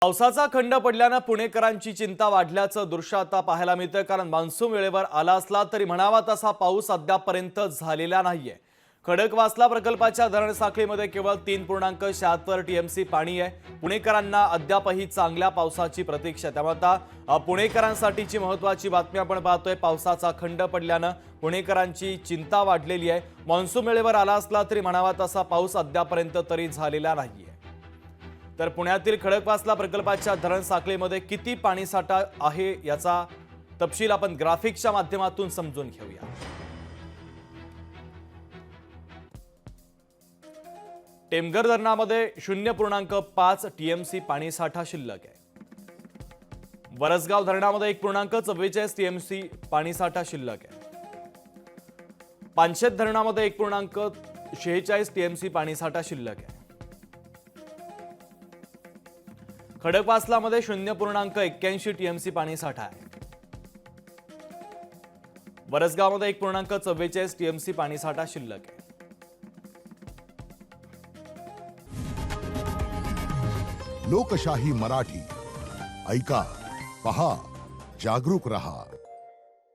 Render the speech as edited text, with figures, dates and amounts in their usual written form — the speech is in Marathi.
पावसाचा खंड पडल्याने पुणेकरांची चिंता वाढल्याचं दृश्य आता पाहायला मिळतं। कारण मान्सून वेळेवर आला असला तरी म्हणावा तसा पाऊस अद्यापपर्यंत झालेला नाहीये। खडकवासला प्रकल्पाच्या धरण साखळीमध्ये केवळ 3.76 टीएमसी पाणी आहे। पुणेकरांना अद्यापही चांगल्या पावसाची प्रतीक्षा आहे। त्यामुळे आता पुणेकरांसाठीची महत्त्वाची बातमी आपण पाहतोय। पावसाचा खंड पडल्याने पुणेकरांची चिंता वाढलेली आहे। मान्सून वेळेवर आला असला तरी म्हणावा तसा पाऊस अद्यापपर्यंत तरी झालेला नाहीये। तर पुण्यातील खडकवासला प्रकल्पाच्या धरण साखळीमध्ये किती पाणीसाठा आहे याचा तपशील आपण ग्राफिक्सच्या माध्यमातून समजून घेऊया। टेमघर धरणामध्ये 0.5 टीएमसी पाणीसाठा शिल्लक आहे। वरसगाव धरणामध्ये 1.44 टीएमसी पाणीसाठा शिल्लक आहे। पानशेत धरणामध्ये 1.46 टीएमसी पाणीसाठा शिल्लक आहे। खडकवासलामध्ये 0.81 टीएमसी पाणीसाठा आहे। वरसगावमध्ये 1.44 टीएमसी पाणीसाठा शिल्लक आहे। लोकशाही मराठी ऐका, पहा, जागरूक रहा।